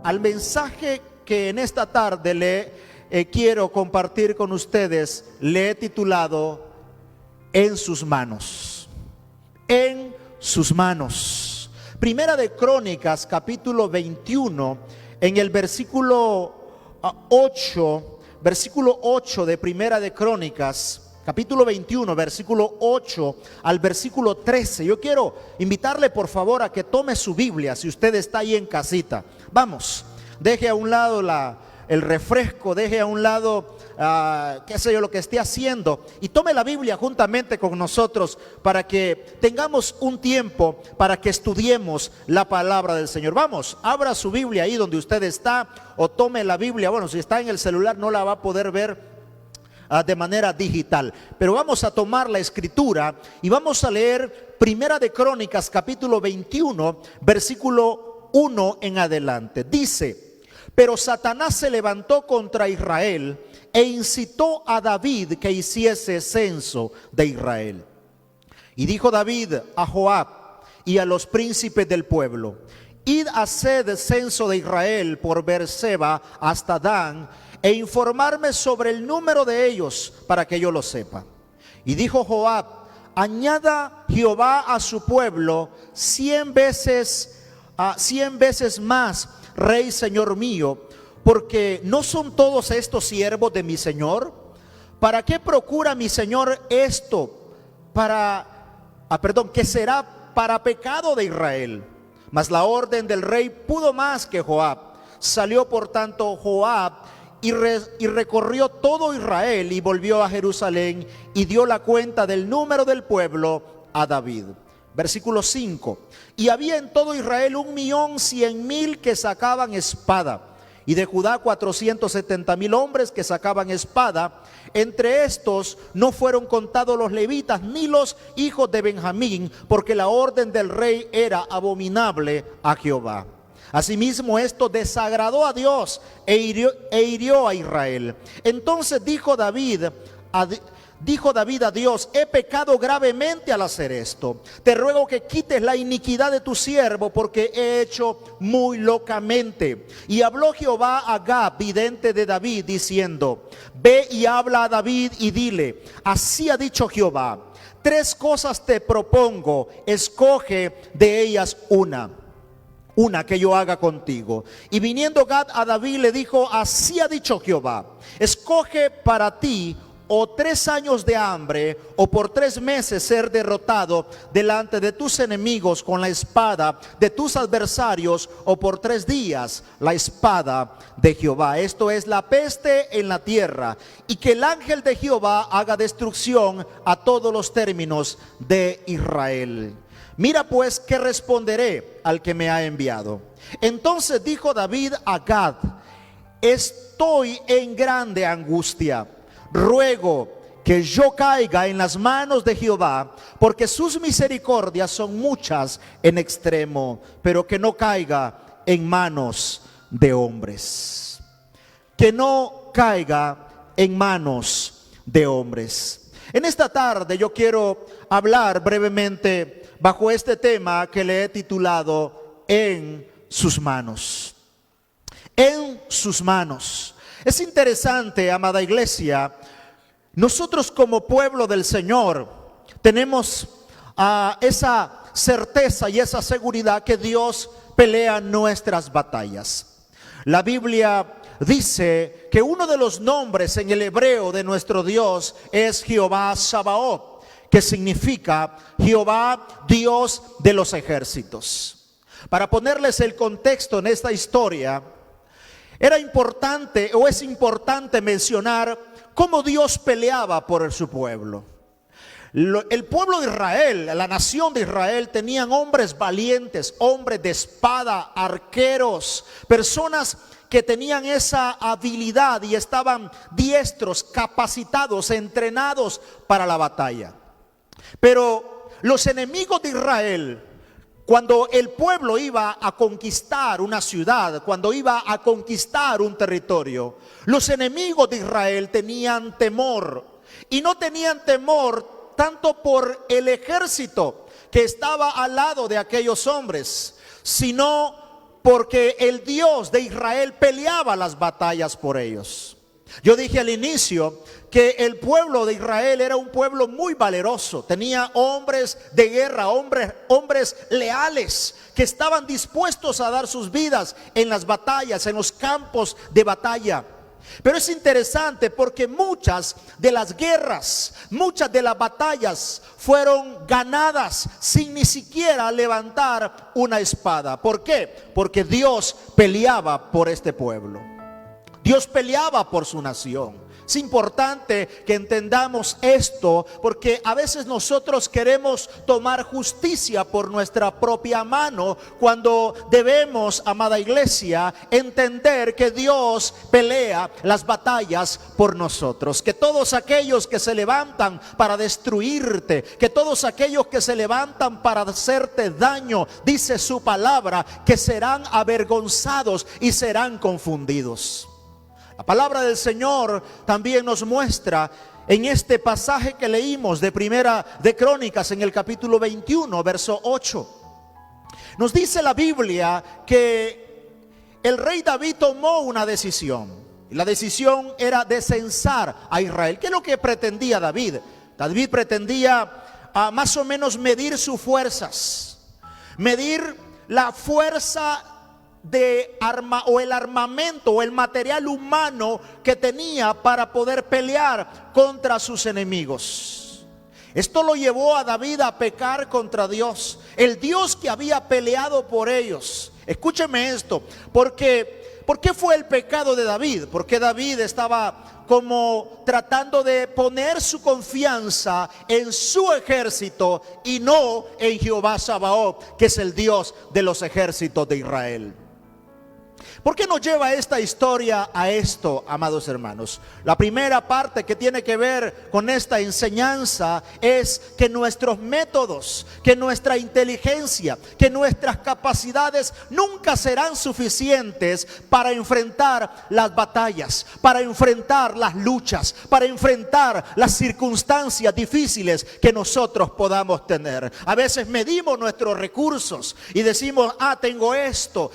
Al mensaje que en esta tarde le quiero compartir con ustedes, le he titulado En sus manos. En sus manos. Primera de Crónicas, capítulo 21, en el versículo 8 de Primera de Crónicas, capítulo 21, versículo 8 al versículo 13. Yo quiero invitarle por favor a que tome su Biblia, si usted está ahí en casita. Vamos, deje a un lado el refresco, deje a un lado, qué sé yo, lo que esté haciendo, y tome la Biblia juntamente con nosotros para que tengamos un tiempo para que estudiemos la palabra del Señor. Vamos, abra su Biblia ahí donde usted está, o tome la Biblia. Bueno, si está en el celular no la va a poder ver de manera digital, pero vamos a tomar la escritura y vamos a leer Primera de Crónicas, capítulo 21, versículo 1 en adelante. Dice: pero Satanás se levantó contra Israel e incitó a David que hiciese censo de Israel. Y dijo David a Joab y a los príncipes del pueblo: id, haced censo de Israel por Beerseba hasta Dan, e informarme sobre el número de ellos, para que yo lo sepa. Y dijo Joab: añada Jehová a su pueblo 100 veces más, rey señor mío, porque no son todos estos siervos de mi señor. ¿Para qué procura mi señor esto? Que será para pecado de Israel. Mas la orden del rey pudo más que Joab. Salió por tanto Joab y recorrió todo Israel y volvió a Jerusalén y dio la cuenta del número del pueblo a David. Versículo 5: y había en todo Israel 1.100.000 que sacaban espada, y de Judá 470.000 hombres que sacaban espada. Entre estos no fueron contados los levitas ni los hijos de Benjamín, porque la orden del rey era abominable a Jehová. Asimismo esto desagradó a Dios e hirió a Israel. Entonces dijo David a Dios: he pecado gravemente al hacer esto. Te ruego que quites la iniquidad de tu siervo, porque he hecho muy locamente. Y habló Jehová a Gad, vidente de David, diciendo: ve y habla a David y dile: así ha dicho Jehová, 3 cosas te propongo, escoge de ellas una que yo haga contigo. Y viniendo Gad a David le dijo: así ha dicho Jehová, escoge para ti o 3 años de hambre, o por 3 meses ser derrotado delante de tus enemigos con la espada de tus adversarios, o por 3 días la espada de Jehová. Esto es la peste en la tierra, y que el ángel de Jehová haga destrucción a todos los términos de Israel. Mira pues qué responderé al que me ha enviado. Entonces dijo David a Gad: estoy en grande angustia. Ruego que yo caiga en las manos de Jehová, porque sus misericordias son muchas en extremo, pero que no caiga en manos de hombres. Que no caiga en manos de hombres. En esta tarde yo quiero hablar brevemente bajo este tema que le he titulado En sus manos. En sus manos. Es interesante, amada iglesia, nosotros como pueblo del Señor tenemos esa certeza y esa seguridad que Dios pelea nuestras batallas. La Biblia dice que uno de los nombres en el hebreo de nuestro Dios es Jehová Sabaoth, que significa Jehová, Dios de los ejércitos. Para ponerles el contexto en esta historia, era importante o es importante mencionar cómo Dios peleaba por su pueblo. El pueblo de Israel, la nación de Israel, tenían hombres valientes, hombres de espada, arqueros, personas que tenían esa habilidad y estaban diestros, capacitados, entrenados para la batalla. Pero los enemigos de Israel, cuando el pueblo iba a conquistar una ciudad, cuando iba a conquistar un territorio, los enemigos de Israel tenían temor. Y no tenían temor tanto por el ejército que estaba al lado de aquellos hombres, sino porque el Dios de Israel peleaba las batallas por ellos. Yo dije al inicio que el pueblo de Israel era un pueblo muy valeroso. Tenía hombres de guerra, hombres leales, que estaban dispuestos a dar sus vidas en las batallas, en los campos de batalla. Pero es interesante porque muchas de las guerras, muchas de las batallas fueron ganadas sin ni siquiera levantar una espada. ¿Por qué? Porque Dios peleaba por este pueblo. Dios peleaba por su nación. Es importante que entendamos esto, porque a veces nosotros queremos tomar justicia por nuestra propia mano, cuando debemos, amada iglesia, entender que Dios pelea las batallas por nosotros. Que todos aquellos que se levantan para destruirte, que todos aquellos que se levantan para hacerte daño, dice su palabra, que serán avergonzados y serán confundidos. La palabra del Señor también nos muestra en este pasaje que leímos de Primera de Crónicas, en el capítulo 21, verso 8. Nos dice la Biblia que el rey David tomó una decisión. Y la decisión era de censar a Israel. ¿Qué es lo que pretendía David? David pretendía más o menos medir sus fuerzas, medir la fuerza de arma o el armamento o el material humano que tenía para poder pelear contra sus enemigos. Esto lo llevó a David a pecar contra Dios, el Dios que había peleado por ellos. Escúcheme esto, ¿por qué fue el pecado de David? Porque David estaba como tratando de poner su confianza en su ejército y no en Jehová Sabaoth, que es el Dios de los ejércitos de Israel. ¿Por qué nos lleva esta historia a esto, amados hermanos? La primera parte que tiene que ver con esta enseñanza es que nuestros métodos, que nuestra inteligencia, que nuestras capacidades nunca serán suficientes para enfrentar las batallas, para enfrentar las luchas, para enfrentar las circunstancias difíciles que nosotros podamos tener. A veces medimos nuestros recursos y decimos, tengo esto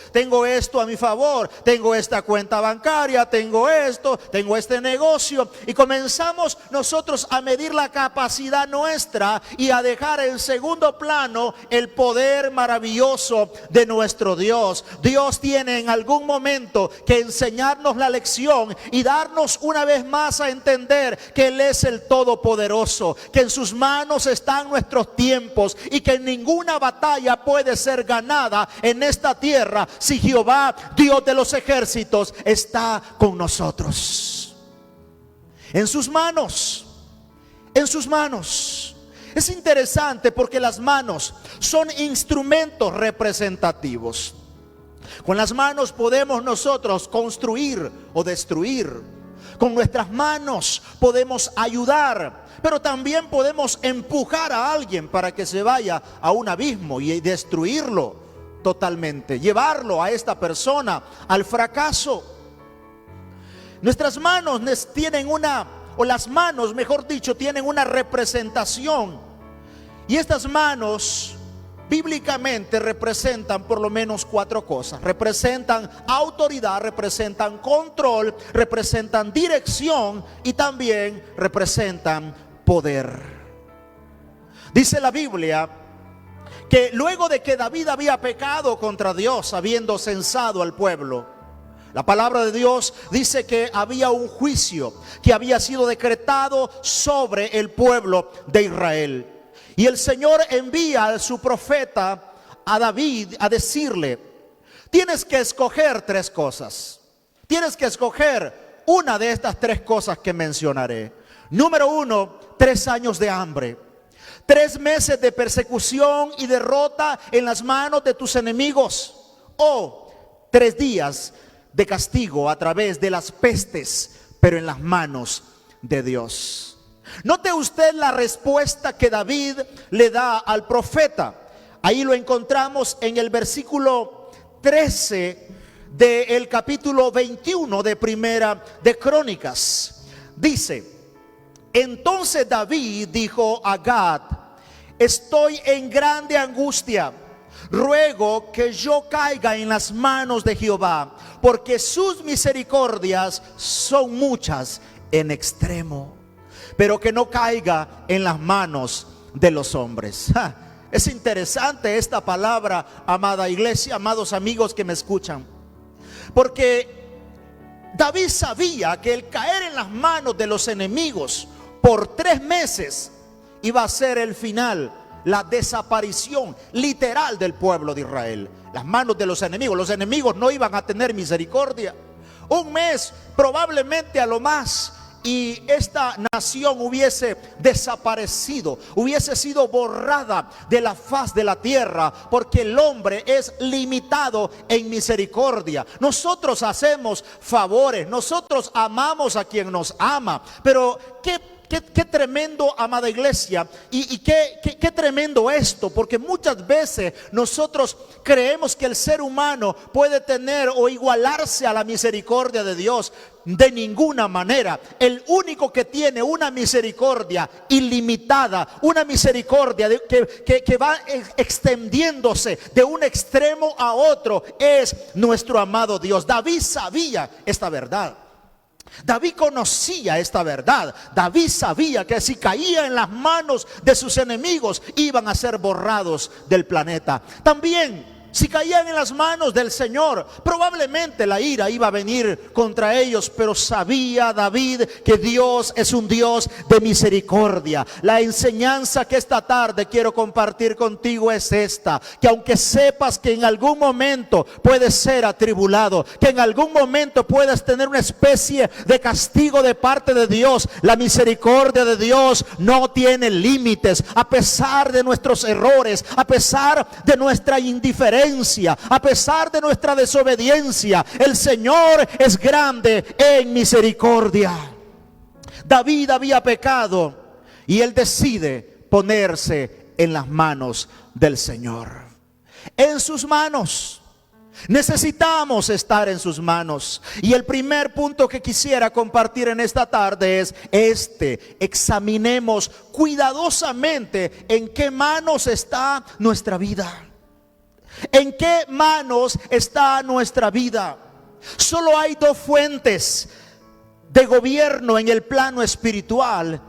a mi favor, tengo esta cuenta bancaria, tengo esto, tengo este negocio, y comenzamos nosotros a medir la capacidad nuestra y a dejar en segundo plano el poder maravilloso de nuestro Dios. Dios tiene en algún momento que enseñarnos la lección y darnos una vez más a entender que Él es el Todopoderoso, que en sus manos están nuestros tiempos y que ninguna batalla puede ser ganada en esta tierra si Jehová, Dios de los ejércitos, está con nosotros. En sus manos, en sus manos. Es interesante porque las manos son instrumentos representativos. Con las manos podemos nosotros construir o destruir. Con nuestras manos podemos ayudar, pero también podemos empujar a alguien para que se vaya a un abismo y destruirlo totalmente, llevarlo a esta persona al fracaso. Nuestras manos tienen las manos, mejor dicho, tienen una representación. Y estas manos bíblicamente representan por lo menos 4 cosas. Representan autoridad, representan control, representan dirección y también representan poder. Dice la Biblia que luego de que David había pecado contra Dios, habiendo censado al pueblo, la palabra de Dios dice que había un juicio que había sido decretado sobre el pueblo de Israel. Y el Señor envía a su profeta a David a decirle: tienes que escoger 3 cosas. Tienes que escoger una de estas 3 cosas que mencionaré. Número 1, 3 años de hambre. 3 meses de persecución y derrota en las manos de tus enemigos, o 3 días de castigo a través de las pestes, pero en las manos de Dios. Note usted la respuesta que David le da al profeta. Ahí lo encontramos en el versículo 13 del capítulo 21 de Primera de Crónicas. Dice: Entonces David dijo a Gad: estoy en grande angustia, ruego que yo caiga en las manos de Jehová, porque sus misericordias son muchas en extremo, pero que no caiga en las manos de los hombres. Es interesante esta palabra, amada iglesia, amados amigos que me escuchan, porque David sabía que el caer en las manos de los enemigos por 3 meses iba a ser el final, la desaparición literal del pueblo de Israel. Las manos de los enemigos no iban a tener misericordia. 1 mes probablemente a lo más, y esta nación hubiese desaparecido, hubiese sido borrada de la faz de la tierra, porque el hombre es limitado en misericordia. Nosotros hacemos favores, nosotros amamos a quien nos ama, pero qué tremendo, amada iglesia, y qué tremendo esto, porque muchas veces nosotros creemos que el ser humano puede tener o igualarse a la misericordia de Dios. De ninguna manera. El único que tiene una misericordia ilimitada, una misericordia que va extendiéndose de un extremo a otro, es nuestro amado Dios. David sabía esta verdad. David conocía esta verdad. David sabía que si caía en las manos de sus enemigos, iban a ser borrados del planeta. También, si caían en las manos del Señor, probablemente la ira iba a venir contra ellos, pero sabía David que Dios es un Dios de misericordia. La enseñanza que esta tarde quiero compartir contigo es esta: que aunque sepas que en algún momento puedes ser atribulado, que en algún momento puedes tener una especie de castigo de parte de Dios, la misericordia de Dios no tiene límites. A pesar de nuestros errores, a pesar de nuestra indiferencia, a pesar de nuestra desobediencia, el Señor es grande en misericordia. David había pecado y él decide ponerse en las manos del Señor. En sus manos. Necesitamos estar en sus manos. Y el primer punto que quisiera compartir en esta tarde es examinemos cuidadosamente en qué manos está nuestra vida. ¿En qué manos está nuestra vida? Solo hay 2 fuentes de gobierno en el plano espiritual,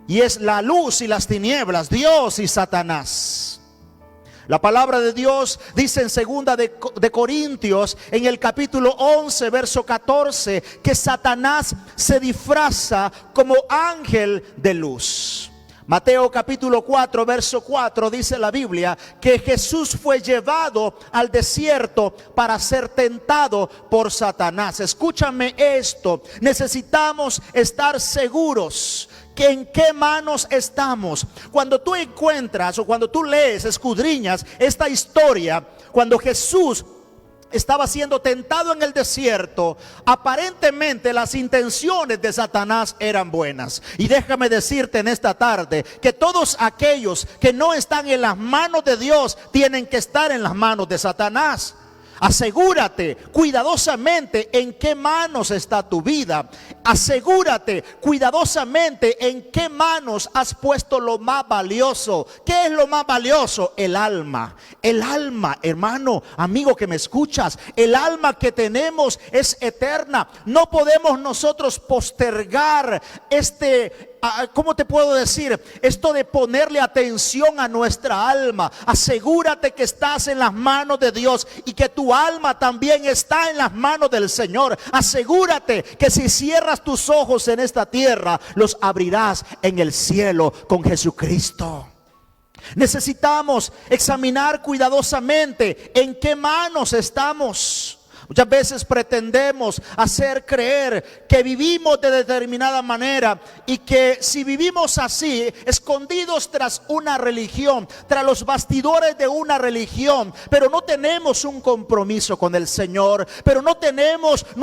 y es la luz y las tinieblas, Dios y Satanás. La palabra de Dios dice en 2 de Corintios, en el capítulo 11, verso 14, que Satanás se disfraza como ángel de luz. Mateo capítulo 4, verso 4 dice la Biblia que Jesús fue llevado al desierto para ser tentado por Satanás. Escúchame esto, necesitamos estar seguros que en qué manos estamos. Cuando tú encuentras o cuando tú lees, escudriñas esta historia, cuando Jesús estaba siendo tentado en el desierto, aparentemente las intenciones de Satanás eran buenas. Y déjame decirte en esta tarde que todos aquellos que no están en las manos de Dios tienen que estar en las manos de Satanás. Asegúrate cuidadosamente en qué manos está tu vida. Asegúrate cuidadosamente en qué manos has puesto lo más valioso. ¿Qué es lo más valioso? El alma. El alma, hermano, amigo que me escuchas, el alma que tenemos es eterna. No podemos nosotros postergar ¿cómo te puedo decir? Esto de ponerle atención a nuestra alma. Asegúrate que estás en las manos de Dios y que tu alma también está en las manos del Señor. Asegúrate que si cierras tus ojos en esta tierra, los abrirás en el cielo con Jesucristo. Necesitamos examinar cuidadosamente en qué manos estamos. Muchas veces pretendemos hacer creer que vivimos de determinada manera y que si vivimos así, escondidos tras una religión, tras los bastidores de una religión, pero no tenemos un compromiso con el Señor, pero no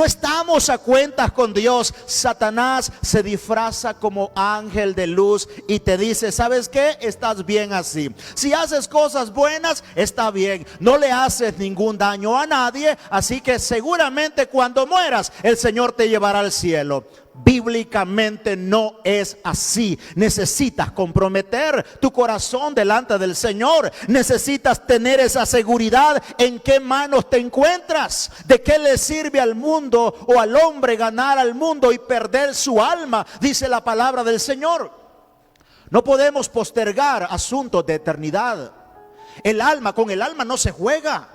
estamos a cuentas con Dios. Satanás se disfraza como ángel de luz y te dice: ¿sabes qué? Estás bien así. Si haces cosas buenas, está bien. No le haces ningún daño a nadie, así que seguramente cuando mueras el Señor te llevará al cielo. Bíblicamente no es así. Necesitas comprometer tu corazón delante del Señor. Necesitas tener esa seguridad en qué manos te encuentras. ¿De qué le sirve al mundo o al hombre ganar al mundo y perder su alma? Dice la palabra del Señor. No podemos postergar asuntos de eternidad. Con el alma no se juega.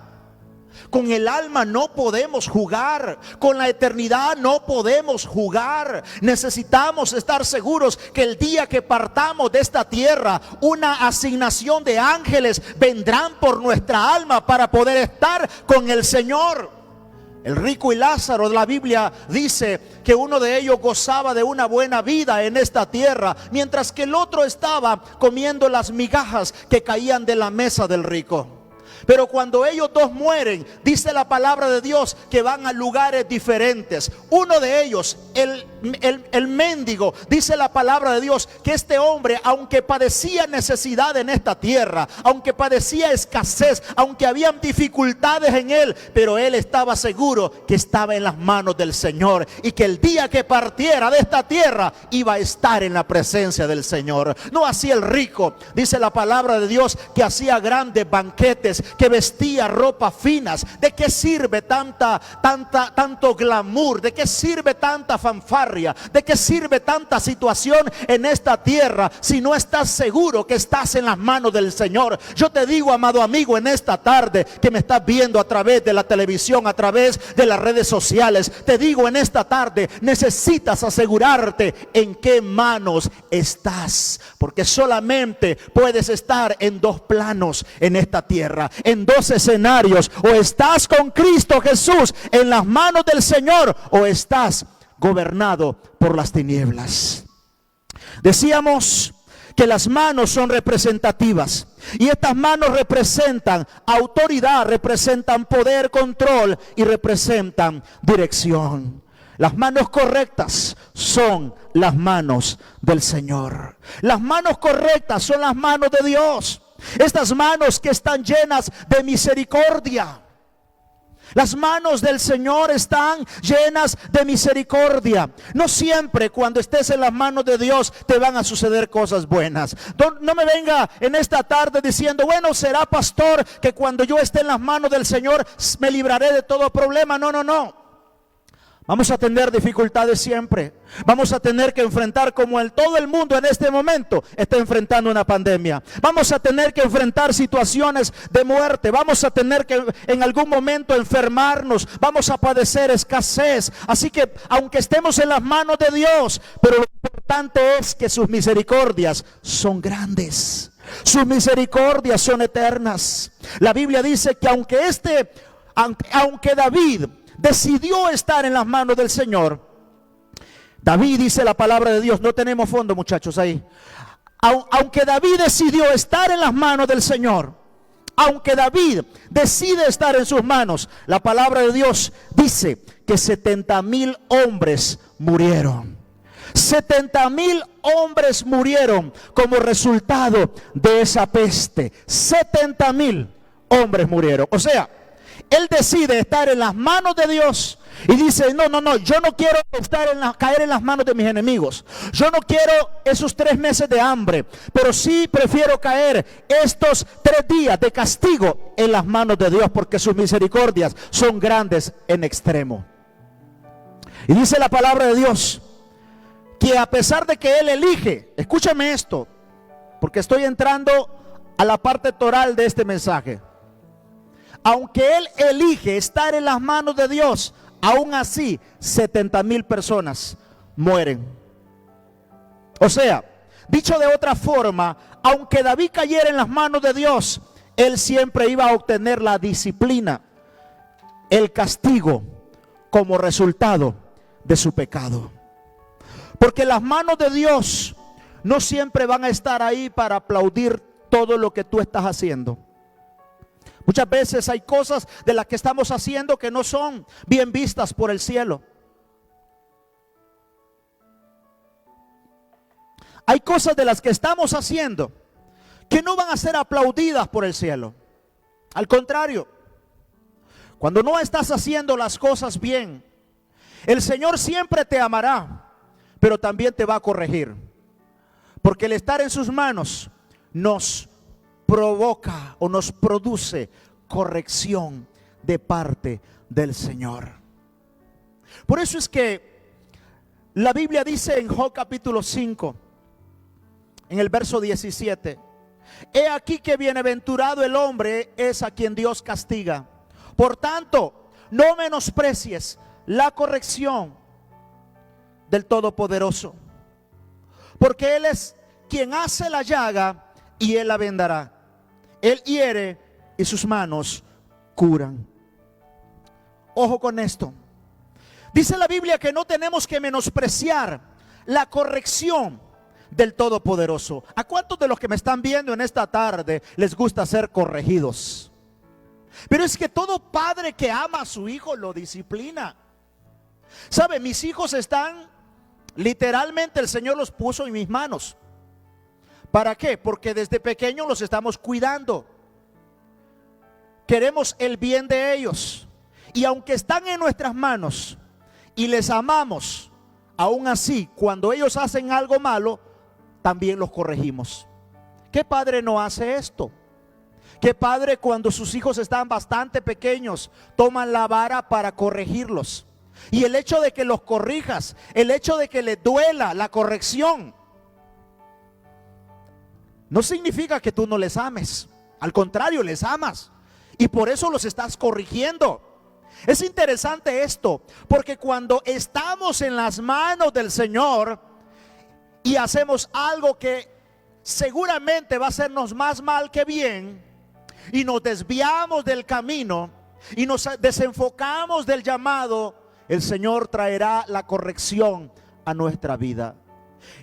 Con el alma no podemos jugar. Con la eternidad no podemos jugar. Necesitamos estar seguros que el día que partamos de esta tierra, una asignación de ángeles vendrán por nuestra alma para poder estar con el Señor. El rico y Lázaro, la Biblia dice que uno de ellos gozaba de una buena vida en esta tierra, mientras que el otro estaba comiendo las migajas que caían de la mesa del rico. Pero cuando ellos dos mueren, dice la palabra de Dios que van a lugares diferentes. Uno de ellos, el mendigo, dice la palabra de Dios que este hombre, aunque padecía necesidad en esta tierra, aunque padecía escasez, aunque habían dificultades en él, pero él estaba seguro que estaba en las manos del Señor y que el día que partiera de esta tierra iba a estar en la presencia del Señor. No así el rico, dice la palabra de Dios que hacía grandes banquetes, que vestía ropas finas. ¿De qué sirve tanto glamour? ¿De qué sirve tanta fanfarria? ¿De qué sirve tanta situación en esta tierra si no estás seguro que estás en las manos del Señor? Yo te digo, amado amigo, en esta tarde que me estás viendo a través de la televisión, a través de las redes sociales, te digo en esta tarde, necesitas asegurarte en qué manos estás, porque solamente puedes estar en dos planos en esta tierra, en dos escenarios. O estás con Cristo Jesús en las manos del Señor, o estás gobernado por las tinieblas. Decíamos que las manos son representativas, y estas manos representan autoridad, representan poder, control y representan dirección. Las manos correctas son las manos del Señor. Las manos correctas son las manos de Dios. Estas manos que están llenas de misericordia. Las manos del Señor están llenas de misericordia. No siempre cuando estés en las manos de Dios te van a suceder cosas buenas. No me venga en esta tarde diciendo, bueno, será pastor que cuando yo esté en las manos del Señor me libraré de todo problema. No. Vamos a tener dificultades siempre. Vamos a tener que enfrentar, como todo el mundo en este momento está enfrentando una pandemia. Vamos a tener que enfrentar situaciones de muerte. Vamos a tener que en algún momento enfermarnos. Vamos a padecer escasez. Así que aunque estemos en las manos de Dios, pero lo importante es que sus misericordias son grandes. Sus misericordias son eternas. La Biblia dice que aunque David decidió estar en las manos del Señor. David, dice la palabra de Dios, no tenemos fondo, muchachos, ahí. Aunque David decidió estar en las manos del Señor, aunque David decide estar en sus manos, la palabra de Dios dice que 70,000 hombres murieron. 70,000 hombres murieron como resultado de esa peste. 70,000 hombres murieron. O sea, él decide estar en las manos de Dios y dice, no, yo no quiero caer en las manos de mis enemigos. Yo no quiero esos 3 meses de hambre, pero sí prefiero caer estos 3 días de castigo en las manos de Dios, porque sus misericordias son grandes en extremo. Y dice la palabra de Dios que a pesar de que Él elige, escúchame esto, porque estoy entrando a la parte toral de este mensaje. Aunque Él elige estar en las manos de Dios, aún así 70,000 personas mueren. O sea, dicho de otra forma, aunque David cayera en las manos de Dios, él siempre iba a obtener la disciplina, el castigo como resultado de su pecado. Porque las manos de Dios no siempre van a estar ahí para aplaudir todo lo que tú estás haciendo. Muchas veces hay cosas de las que estamos haciendo que no son bien vistas por el cielo. Hay cosas de las que estamos haciendo que no van a ser aplaudidas por el cielo. Al contrario, cuando no estás haciendo las cosas bien, el Señor siempre te amará. pero también te va a corregir. Porque el estar en sus manos nos provoca o nos produce corrección de parte del Señor. Por eso es que la Biblia dice en Job capítulo 5, en el verso 17: he aquí que bienaventurado el hombre es a quien Dios castiga. Por tanto, no menosprecies la corrección del Todopoderoso, porque Él es quien hace la llaga y Él la vendará. Él hiere y sus manos curan. Ojo con esto. Dice la Biblia que no tenemos que menospreciar la corrección del Todopoderoso. ¿A cuántos de los que me están viendo en esta tarde les gusta ser corregidos? Pero es que todo padre que ama a su hijo lo disciplina. ¿Sabe? Mis hijos están, literalmente el Señor los puso en mis manos. ¿Para qué? Porque desde pequeños los estamos cuidando. Queremos el bien de ellos. Y aunque están en nuestras manos y les amamos, aún así, cuando ellos hacen algo malo, también los corregimos. ¿Qué padre no hace esto? ¿Qué padre, cuando sus hijos están bastante pequeños, toman la vara para corregirlos? Y el hecho de que los corrijas, el hecho de que les duela la corrección, no significa que tú no les ames. Al contrario, les amas. Y por eso los estás corrigiendo. Es interesante esto, porque cuando estamos en las manos del Señor y hacemos algo que seguramente va a hacernos más mal que bien, y nos desviamos del camino y nos desenfocamos del llamado, el Señor traerá la corrección a nuestra vida.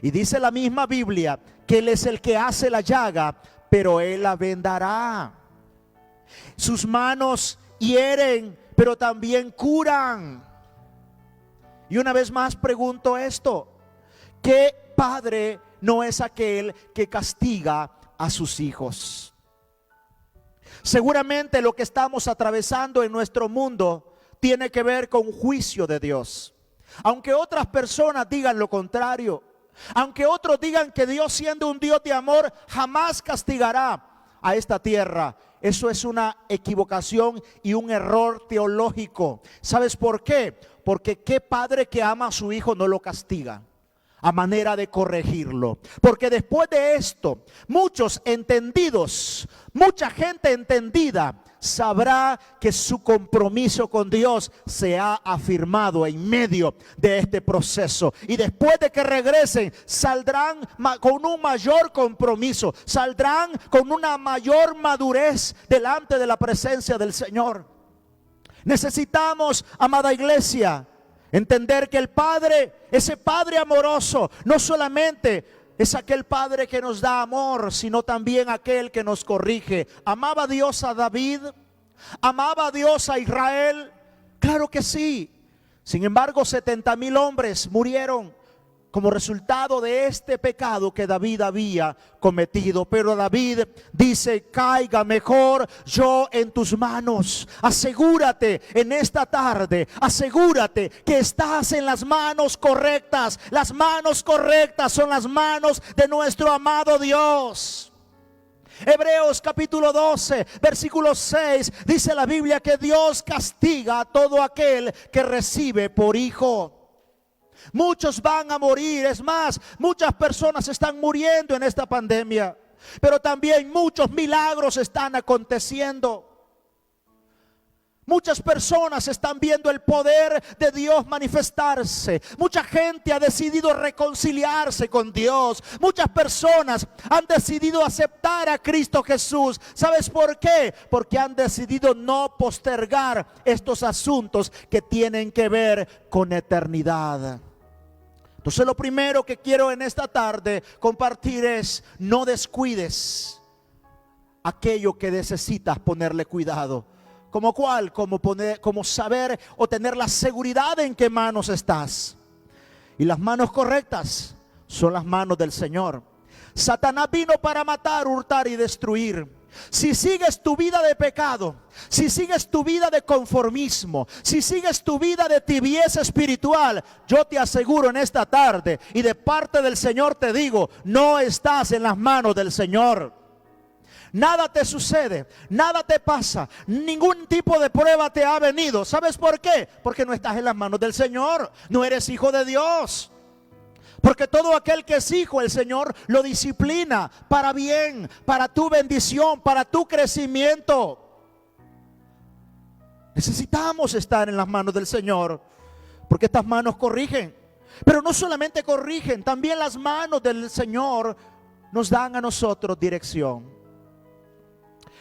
Y dice la misma Biblia que Él es el que hace la llaga, pero Él la vendará. Sus manos hieren, pero también curan. Y una vez más pregunto esto: ¿qué padre no es aquel que castiga a sus hijos? Seguramente lo que estamos atravesando en nuestro mundo tiene que ver con juicio de Dios. Aunque otras personas digan lo contrario, aunque otros digan que Dios, siendo un Dios de amor, jamás castigará a esta tierra, eso es una equivocación y un error teológico. ¿Sabes por qué? Porque qué padre que ama a su hijo no lo castiga a manera de corregirlo. Porque después de esto, muchos entendidos, mucha gente entendida sabrá que su compromiso con Dios se ha afirmado en medio de este proceso. Y después de que regresen, saldrán con un mayor compromiso, saldrán con una mayor madurez delante de la presencia del Señor. Necesitamos, amada iglesia, entender que el Padre, ese Padre amoroso, no solamente es aquel Padre que nos da amor, sino también aquel que nos corrige. ¿Amaba Dios a David? ¿Amaba Dios a Israel? Claro que sí. Sin embargo, 70,000 hombres murieron como resultado de este pecado que David había cometido. Pero David dice: caiga mejor yo en tus manos. Asegúrate en esta tarde, asegúrate que estás en las manos correctas. Las manos correctas son las manos de nuestro amado Dios. Hebreos capítulo 12, versículo 6, dice la Biblia que Dios castiga a todo aquel que recibe por hijo. Muchos van a morir, es más, muchas personas están muriendo en esta pandemia, pero también muchos milagros están aconteciendo. Muchas personas están viendo el poder de Dios manifestarse. Mucha gente ha decidido reconciliarse con Dios. Muchas personas han decidido aceptar a Cristo Jesús. ¿Sabes por qué? Porque han decidido no postergar estos asuntos que tienen que ver con eternidad. Entonces, lo primero que quiero en esta tarde compartir es: no descuides aquello que necesitas ponerle cuidado. ¿Como cuál? Como saber o tener la seguridad en qué manos estás. Y las manos correctas son las manos del Señor. Satanás vino para matar, hurtar y destruir. Si sigues tu vida de pecado, si sigues tu vida de conformismo, si sigues tu vida de tibieza espiritual, yo te aseguro en esta tarde y de parte del Señor te digo, no estás en las manos del Señor. Nada te sucede, nada te pasa, ningún tipo de prueba te ha venido. ¿Sabes por qué? Porque no estás en las manos del Señor, no eres hijo de Dios. Porque todo aquel que es hijo, el Señor lo disciplina para bien, para tu bendición, para tu crecimiento. Necesitamos estar en las manos del Señor, porque estas manos corrigen. Pero no solamente corrigen, también las manos del Señor nos dan a nosotros dirección.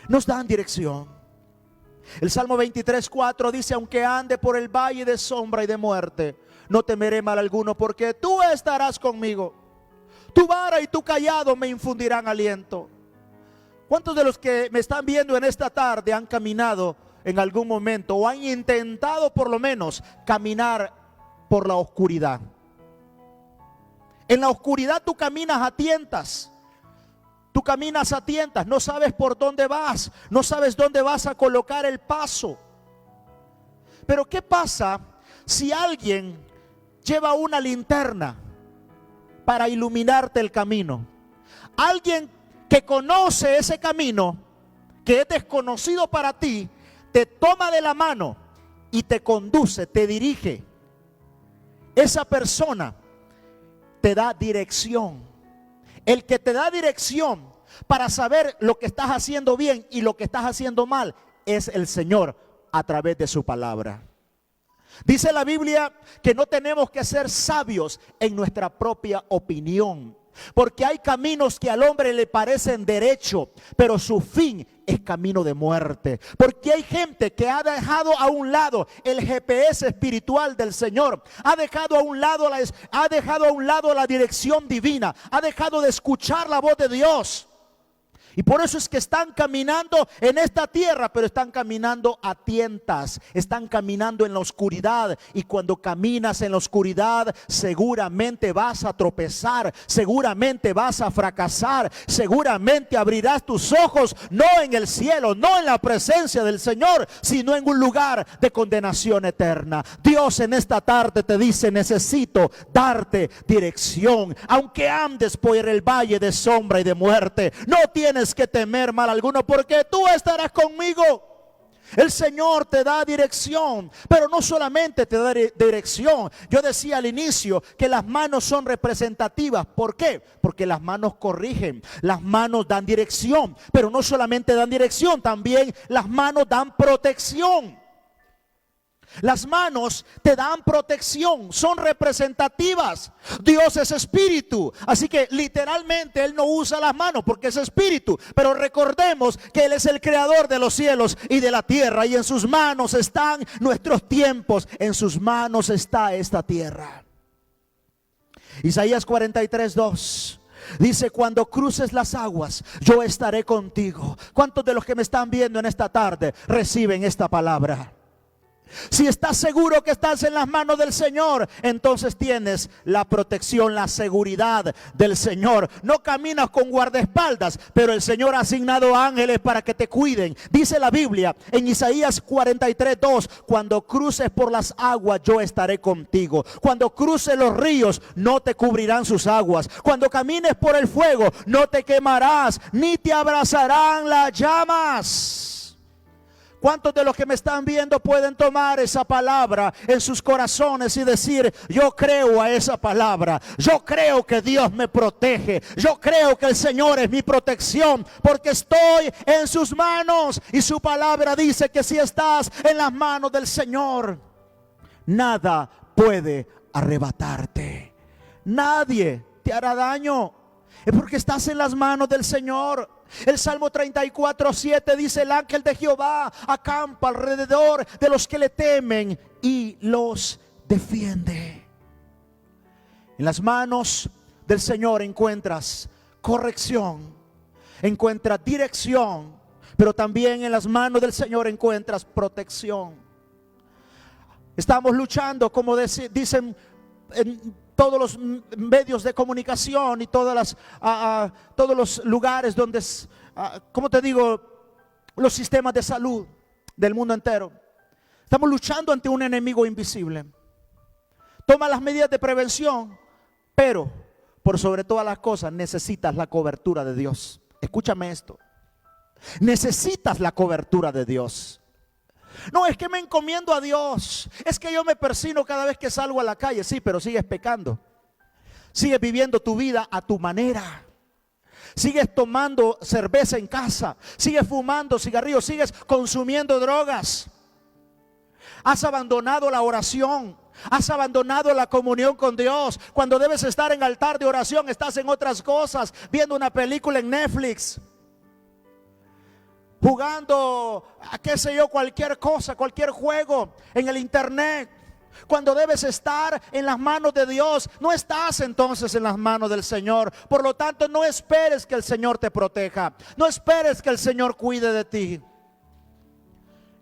Nos dan dirección. El Salmo 23:4 dice: aunque ande por el valle de sombra y de muerte, no temeré mal alguno, porque tú estarás conmigo. Tu vara y tu cayado me infundirán aliento. ¿Cuántos de los que me están viendo en esta tarde han caminado en algún momento o han intentado por lo menos caminar por la oscuridad? En la oscuridad tú caminas a tientas. Tú caminas a tientas, no sabes por dónde vas, no sabes dónde vas a colocar el paso. Pero ¿qué pasa si alguien lleva una linterna para iluminarte el camino? Alguien que conoce ese camino, que es desconocido para ti, te toma de la mano y te conduce, te dirige. Esa persona te da dirección. El que te da dirección para saber lo que estás haciendo bien y lo que estás haciendo mal es el Señor a través de su palabra. Dice la Biblia que no tenemos que ser sabios en nuestra propia opinión, porque hay caminos que al hombre le parecen derecho, pero su fin es camino de muerte. Porque hay gente que ha dejado a un lado el GPS espiritual del Señor, ha dejado a un lado la dirección divina, ha dejado de escuchar la voz de Dios. Y por eso es que están caminando en esta tierra, pero están caminando a tientas, están caminando en la oscuridad. Y cuando caminas en la oscuridad, seguramente vas a tropezar, seguramente vas a fracasar, seguramente abrirás tus ojos, no en el cielo, no en la presencia del Señor, sino en un lugar de condenación eterna. Dios en esta tarde te dice: necesito darte dirección. Aunque andes por el valle de sombra y de muerte, no tienes que temer mal alguno, porque tú estarás conmigo. El Señor te da dirección, pero no solamente te da dirección. Yo decía al inicio que las manos son representativas. ¿Por qué? Porque las manos corrigen, las manos dan dirección, pero no solamente dan dirección, también las manos dan protección. Las manos te dan protección, son representativas. Dios es espíritu, así que literalmente Él no usa las manos porque es espíritu. Pero recordemos que Él es el creador de los cielos y de la tierra, y en sus manos están nuestros tiempos, en sus manos está esta tierra. Isaías 43:2 dice: cuando cruces las aguas, yo estaré contigo. ¿Cuántos de los que me están viendo en esta tarde reciben esta palabra? Si estás seguro que estás en las manos del Señor, entonces tienes la protección, la seguridad del Señor. No caminas con guardaespaldas, pero el Señor ha asignado ángeles para que te cuiden. Dice la Biblia en Isaías 43:2: cuando cruces por las aguas, yo estaré contigo. Cuando cruces los ríos, no te cubrirán sus aguas. Cuando camines por el fuego, no te quemarás, ni te abrazarán las llamas. ¿Cuántos de los que me están viendo pueden tomar esa palabra en sus corazones y decir: yo creo a esa palabra, yo creo que Dios me protege, yo creo que el Señor es mi protección, porque estoy en sus manos? Y su palabra dice que si estás en las manos del Señor, nada puede arrebatarte, nadie te hará daño. Es porque estás en las manos del Señor. El Salmo 34:7 dice: el ángel de Jehová acampa alrededor de los que le temen y los defiende. En las manos del Señor encuentras corrección, encuentras dirección, pero también en las manos del Señor encuentras protección. Estamos luchando, como dicen en todos los medios de comunicación y todos los lugares donde ¿cómo te digo? Los sistemas de salud del mundo entero. Estamos luchando ante un enemigo invisible. Toma las medidas de prevención, pero por sobre todas las cosas necesitas la cobertura de Dios. Escúchame esto. Necesitas la cobertura de Dios. No, es que me encomiendo a Dios. Es que yo me persino cada vez que salgo a la calle. Sí, pero sigues pecando. Sigues viviendo tu vida a tu manera. Sigues tomando cerveza en casa. Sigues fumando cigarrillos. Sigues consumiendo drogas. Has abandonado la oración. Has abandonado la comunión con Dios. Cuando debes estar en altar de oración, estás en otras cosas, viendo una película en Netflix, jugando, qué sé yo, cualquier cosa, cualquier juego en el internet. Cuando debes estar en las manos de Dios, no estás entonces en las manos del Señor. Por lo tanto, no esperes que el Señor te proteja. No esperes que el Señor cuide de ti.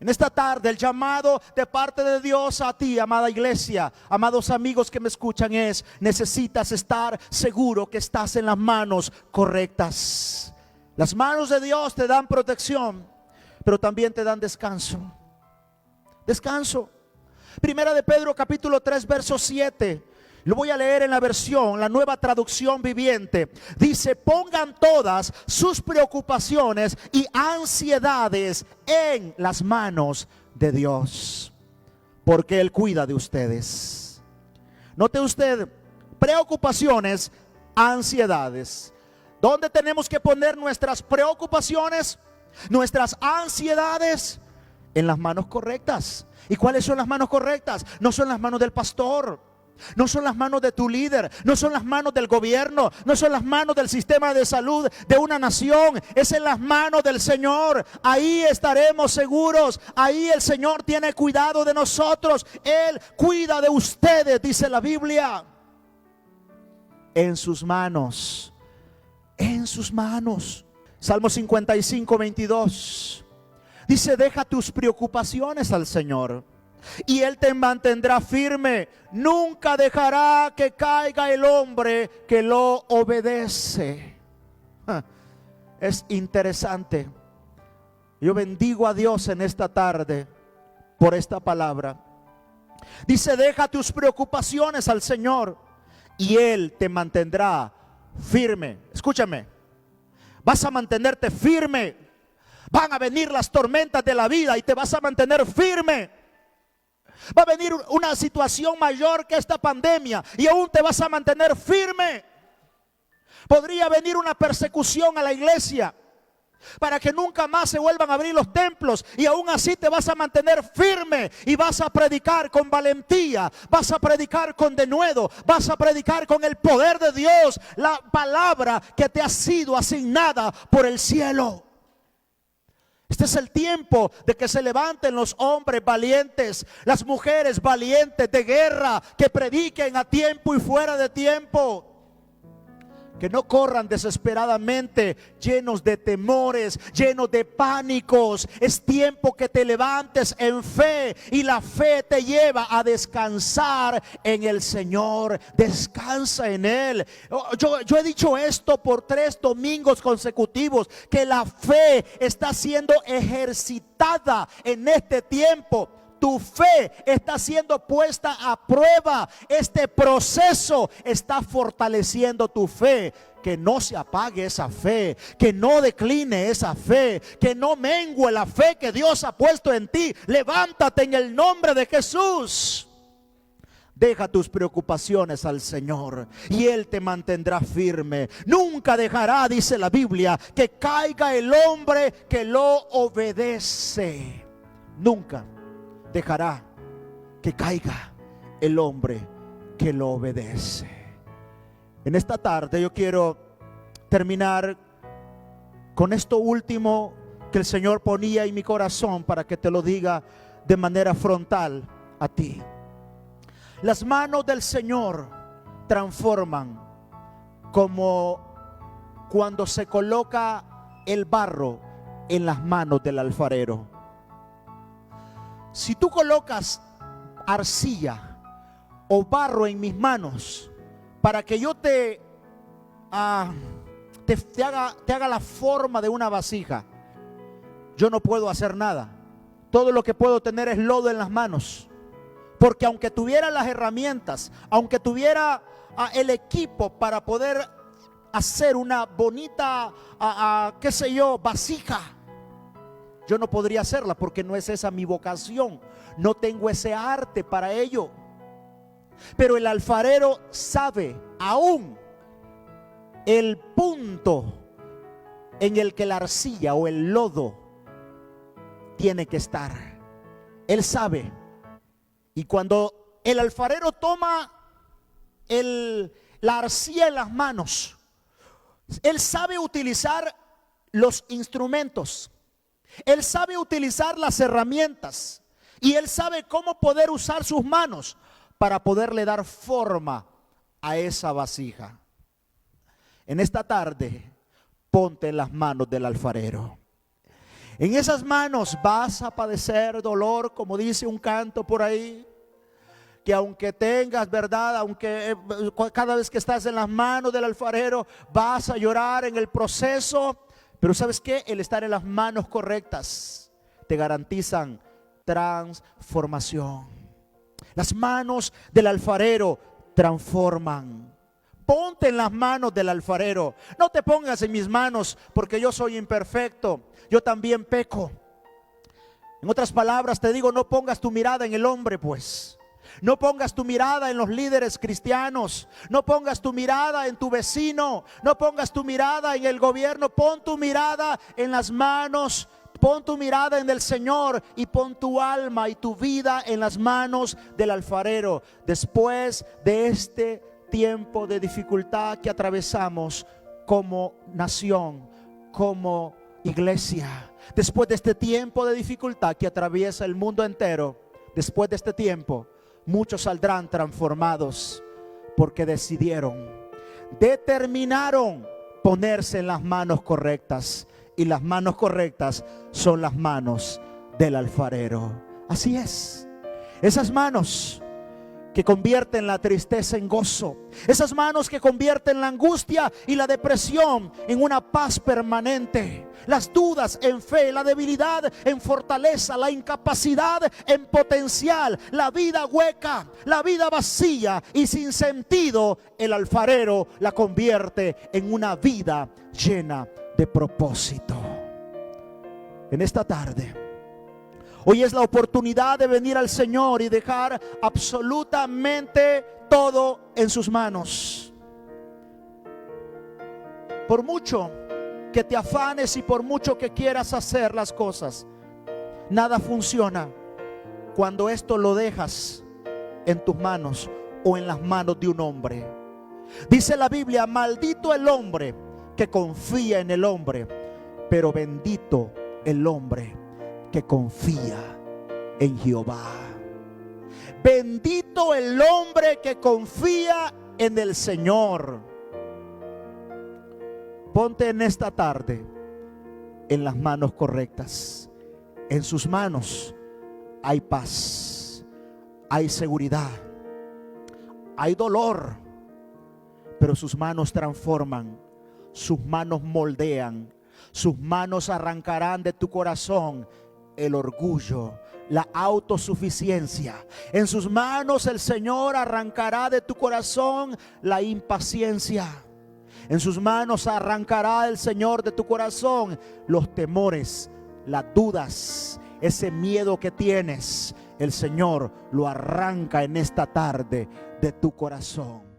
En esta tarde el llamado de parte de Dios a ti, amada iglesia, amados amigos que me escuchan, es: necesitas estar seguro que estás en las manos correctas. Las manos de Dios te dan protección, pero también te dan descanso. Descanso. Primera de Pedro capítulo 3 verso 7. Lo voy a leer en la versión, la Nueva Traducción Viviente. Dice: pongan todas sus preocupaciones y ansiedades en las manos de Dios, porque Él cuida de ustedes. Note usted, preocupaciones, ansiedades. ¿Dónde tenemos que poner nuestras preocupaciones, nuestras ansiedades? En las manos correctas. ¿Y cuáles son las manos correctas? No son las manos del pastor, no son las manos de tu líder, no son las manos del gobierno, no son las manos del sistema de salud de una nación. Es en las manos del Señor. Ahí estaremos seguros. Ahí el Señor tiene cuidado de nosotros. Él cuida de ustedes, dice la Biblia. En sus manos. En sus manos. Salmo 55, 22. Dice: deja tus preocupaciones al Señor y Él te mantendrá firme. Nunca dejará que caiga el hombre que lo obedece. Es interesante. Yo bendigo a Dios en esta tarde por esta palabra. Dice: deja tus preocupaciones al Señor y Él te mantendrá firme. Escúchame, vas a mantenerte firme. Van a venir las tormentas de la vida y te vas a mantener firme. Va a venir una situación mayor que esta pandemia y aún te vas a mantener firme. Podría venir una persecución a la iglesia para que nunca más se vuelvan a abrir los templos, y aún así te vas a mantener firme y vas a predicar con valentía, vas a predicar con denuedo, vas a predicar con el poder de Dios, la palabra que te ha sido asignada por el cielo. Este es el tiempo de que se levanten los hombres valientes, las mujeres valientes de guerra, que prediquen a tiempo y fuera de tiempo. Que no corran desesperadamente, llenos de temores, llenos de pánicos. Es tiempo que te levantes en fe, y la fe te lleva a descansar en el Señor. Descansa en Él. Yo he dicho esto por 3 domingos consecutivos, que la fe está siendo ejercitada en este tiempo. Tu fe está siendo puesta a prueba. Este proceso está fortaleciendo tu fe. Que no se apague esa fe, que no decline esa fe, que no mengue la fe que Dios ha puesto en ti. Levántate en el nombre de Jesús. Deja tus preocupaciones al Señor y Él te mantendrá firme. Nunca dejará, dice la Biblia, que caiga el hombre que lo obedece. Nunca dejará que caiga el hombre que lo obedece. En esta tarde yo quiero terminar con esto último que el Señor ponía en mi corazón, para que te lo diga de manera frontal a ti. Las manos del Señor transforman, como cuando se coloca el barro en las manos del alfarero. Si tú colocas arcilla o barro en mis manos para que yo te te haga la forma de una vasija, yo no puedo hacer nada. Todo lo que puedo tener es lodo en las manos. Porque aunque tuviera las herramientas, aunque tuviera el equipo para poder hacer una bonita, qué sé yo, vasija, yo no podría hacerla porque no es esa mi vocación. No tengo ese arte para ello. Pero el alfarero sabe aún el punto en el que la arcilla o el lodo tiene que estar. Él sabe. Y cuando el alfarero toma la arcilla en las manos, él sabe utilizar los instrumentos, él sabe utilizar las herramientas y él sabe cómo poder usar sus manos para poderle dar forma a esa vasija. En esta tarde, ponte en las manos del alfarero. En esas manos vas a padecer dolor, como dice un canto por ahí, que aunque tengas, ¿verdad? Aunque cada vez que estás en las manos del alfarero vas a llorar en el proceso, pero ¿sabes qué? El estar en las manos correctas te garantizan transformación. Las manos del alfarero transforman. Ponte en las manos del alfarero. No te pongas en mis manos porque yo soy imperfecto. Yo también peco. En otras palabras te digo, no pongas tu mirada en el hombre, pues. No pongas tu mirada en los líderes cristianos. No pongas tu mirada en tu vecino. No pongas tu mirada en el gobierno. Pon tu mirada en las manos. Pon tu mirada en el Señor y pon tu alma y tu vida en las manos del alfarero. Después de este tiempo de dificultad que atravesamos como nación, como iglesia, después de este tiempo de dificultad que atraviesa el mundo entero, después de este tiempo, muchos saldrán transformados porque determinaron ponerse en las manos correctas, y las manos correctas son las manos del alfarero. Así es, esas manos que convierten la tristeza en gozo, esas manos que convierten la angustia y la depresión en una paz permanente, las dudas en fe, la debilidad en fortaleza, la incapacidad en potencial, la vida hueca, la vida vacía y sin sentido, el alfarero la convierte en una vida llena de propósito. En esta tarde, hoy es la oportunidad de venir al Señor y dejar absolutamente todo en sus manos. Por mucho que te afanes y por mucho que quieras hacer las cosas, nada funciona cuando esto lo dejas en tus manos o en las manos de un hombre. Dice la Biblia, maldito el hombre que confía en el hombre, pero bendito el hombre que confía en Jehová. Bendito el hombre que confía en el Señor. Ponte en esta tarde en las manos correctas. En sus manos hay paz, hay seguridad, hay dolor, pero sus manos transforman, sus manos moldean, sus manos arrancarán de tu corazón el orgullo, la autosuficiencia. En sus manos el Señor arrancará de tu corazón la impaciencia. En sus manos arrancará el Señor de tu corazón los temores, las dudas, ese miedo que tienes. El Señor lo arranca en esta tarde de tu corazón.